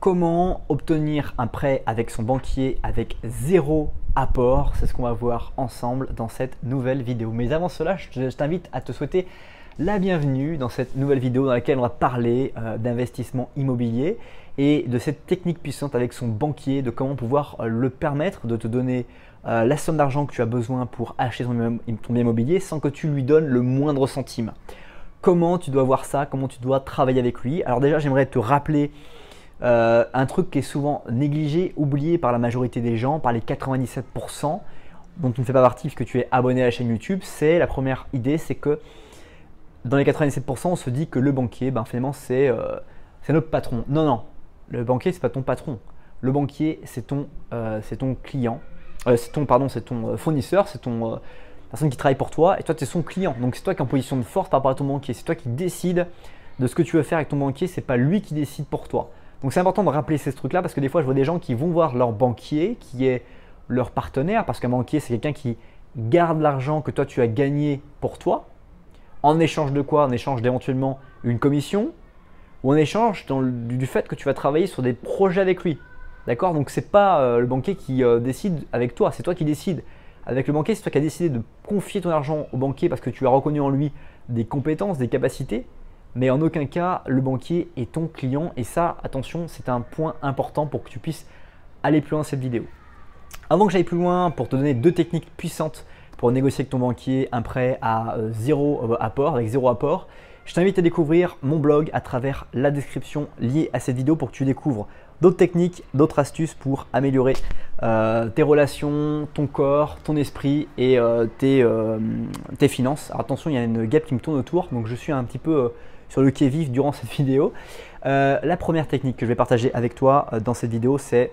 Comment obtenir un prêt avec son banquier avec zéro apport? C'est ce qu'on va voir ensemble dans cette nouvelle vidéo. Mais avant cela, je t'invite à te souhaiter la bienvenue dans cette nouvelle vidéo dans laquelle on va parler d'investissement immobilier et de cette technique puissante avec son banquier, de comment pouvoir le permettre de te donner la somme d'argent que tu as besoin pour acheter ton bien immobilier sans que tu lui donnes le moindre centime. Comment tu dois voir ça, comment tu dois travailler avec lui. Alors déjà, j'aimerais te rappeler un truc qui est souvent négligé, oublié par la majorité des gens, par les 97% dont tu ne fais pas partie puisque tu es abonné à la chaîne YouTube. C'est la première idée, c'est que dans les 97%, on se dit que le banquier, finalement, c'est notre patron. Non, non, le banquier, c'est pas ton patron. Le banquier, c'est ton client, c'est ton fournisseur, c'est ton personne qui travaille pour toi et toi, tu es son client. Donc, c'est toi qui es en position de force par rapport à ton banquier. C'est toi qui décides de ce que tu veux faire avec ton banquier, c'est pas lui qui décide pour toi. Donc, c'est important de rappeler ces trucs-là parce que des fois, je vois des gens qui vont voir leur banquier qui est leur partenaire parce qu'un banquier, c'est quelqu'un qui garde l'argent que toi, tu as gagné pour toi. En échange de quoi? En échange d'éventuellement une commission ou en échange du fait que tu vas travailler sur des projets avec lui. D'accord? Donc, ce n'est pas le banquier qui décide avec toi, c'est toi qui décides. Avec le banquier, c'est toi qui as décidé de confier ton argent au banquier parce que tu as reconnu en lui des compétences, des capacités. Mais en aucun cas, le banquier est ton client. Et ça, attention, c'est un point important pour que tu puisses aller plus loin dans cette vidéo. Avant que j'aille plus loin, pour te donner deux techniques puissantes pour négocier avec ton banquier un prêt à zéro apport, avec zéro apport, je t'invite à découvrir mon blog à travers la description liée à cette vidéo pour que tu découvres d'autres techniques, d'autres astuces pour améliorer tes relations, ton corps, ton esprit et tes finances. Alors attention, il y a une guêpe qui me tourne autour, donc je suis un petit peu sur le quai-vif durant cette vidéo. La première technique que je vais partager avec toi dans cette vidéo, c'est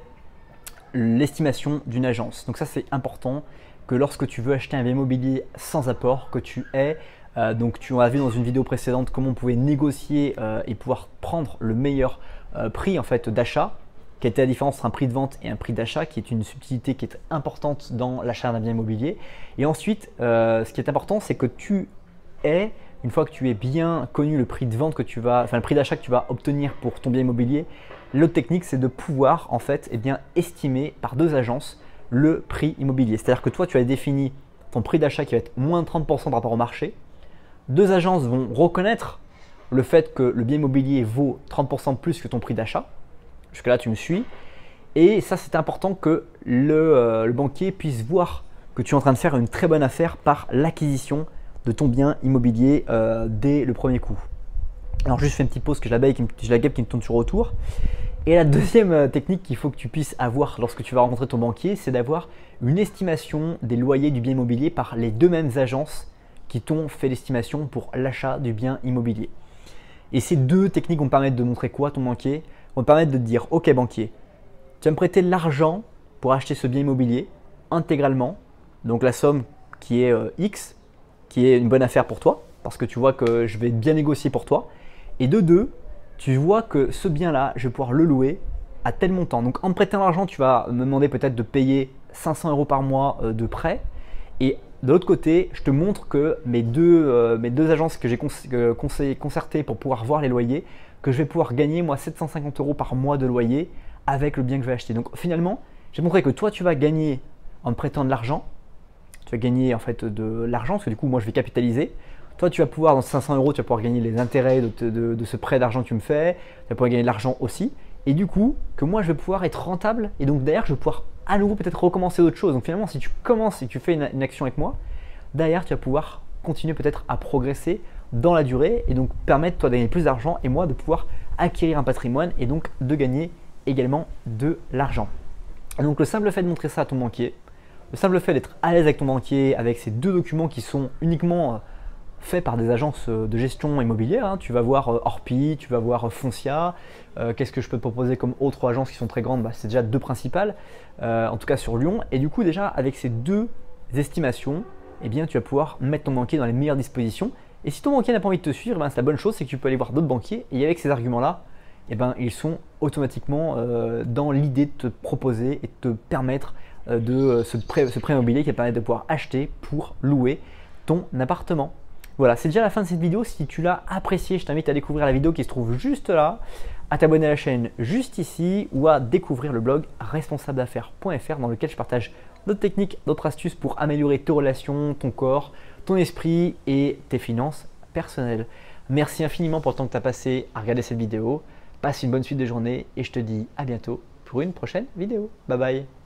l'estimation d'une agence. Donc ça, c'est important que lorsque tu veux acheter un bien immobilier sans apport, que tu aies donc tu as vu dans une vidéo précédente comment on pouvait négocier et pouvoir prendre le meilleur prix en fait d'achat, qui était la différence entre un prix de vente et un prix d'achat, qui est une subtilité qui est importante dans l'achat d'un bien immobilier. Et ensuite, ce qui est important, c'est que tu aies, une fois que tu aies bien connu le prix de vente que tu vas, le prix d'achat que tu vas obtenir pour ton bien immobilier, l'autre technique, c'est de pouvoir en fait estimer par deux agences le prix immobilier. C'est-à-dire que toi, tu as défini ton prix d'achat qui va être moins de 30% par rapport au marché. Deux agences vont reconnaître le fait que le bien immobilier vaut 30% plus que ton prix d'achat. Jusque-là, tu me suis. Et ça, c'est important que le banquier puisse voir que tu es en train de faire une très bonne affaire par l'acquisition de ton bien immobilier dès le premier coup. Alors, juste fais une petite pause que j'ai la guêpe qui me tourne sur autour. Et la deuxième technique qu'il faut que tu puisses avoir lorsque tu vas rencontrer ton banquier, c'est d'avoir une estimation des loyers du bien immobilier par les deux mêmes agences qui t'ont fait l'estimation pour l'achat du bien immobilier. Et ces deux techniques vont te permettre de montrer quoi ton banquier? Vont te permettre de te dire, ok banquier, tu vas me prêter l'argent pour acheter ce bien immobilier intégralement, donc la somme qui est X, qui est une bonne affaire pour toi, parce que tu vois que je vais bien négocier pour toi. Et de deux, tu vois que ce bien-là, je vais pouvoir le louer à tel montant. Donc en me prêtant l'argent, tu vas me demander peut-être de payer 500 € par mois de prêt. Et de l'autre côté, je te montre que mes deux agences que j'ai concertées pour pouvoir voir les loyers, que je vais pouvoir gagner moi 750 € par mois de loyer avec le bien que je vais acheter. Donc finalement, j'ai montré que toi, tu vas gagner en me prêtant de l'argent. Tu vas gagner en fait de l'argent parce que du coup, moi, je vais capitaliser. Toi, tu vas pouvoir, dans 500 €, tu vas pouvoir gagner les intérêts de ce prêt d'argent que tu me fais. Tu vas pouvoir gagner de l'argent aussi. Et du coup, que moi, je vais pouvoir être rentable. Et donc, derrière, je vais pouvoir à nouveau peut-être recommencer autre chose. Donc, finalement, si tu commences et que tu fais une action avec moi, derrière, tu vas pouvoir continuer peut-être à progresser dans la durée et donc permettre toi de gagner plus d'argent et moi de pouvoir acquérir un patrimoine et donc de gagner également de l'argent. Donc, le simple fait de montrer ça à ton banquier, le simple fait d'être à l'aise avec ton banquier, avec ces deux documents qui sont uniquement fait par des agences de gestion immobilière, tu vas voir Orpi, tu vas voir Foncia. Qu'est-ce que je peux te proposer comme autres agences qui sont très grandes? C'est déjà deux principales, en tout cas sur Lyon. Et du coup, déjà avec ces deux estimations, tu vas pouvoir mettre ton banquier dans les meilleures dispositions. Et si ton banquier n'a pas envie de te suivre, c'est la bonne chose, c'est que tu peux aller voir d'autres banquiers. Et avec ces arguments-là, ils sont automatiquement dans l'idée de te proposer et de te permettre ce prêt immobilier qui va te permettre de pouvoir acheter pour louer ton appartement. Voilà, c'est déjà la fin de cette vidéo. Si tu l'as appréciée, je t'invite à découvrir la vidéo qui se trouve juste là, à t'abonner à la chaîne juste ici ou à découvrir le blog responsableaffaires.fr dans lequel je partage d'autres techniques, d'autres astuces pour améliorer tes relations, ton corps, ton esprit et tes finances personnelles. Merci infiniment pour le temps que tu as passé à regarder cette vidéo. Passe une bonne suite de journée et je te dis à bientôt pour une prochaine vidéo. Bye bye.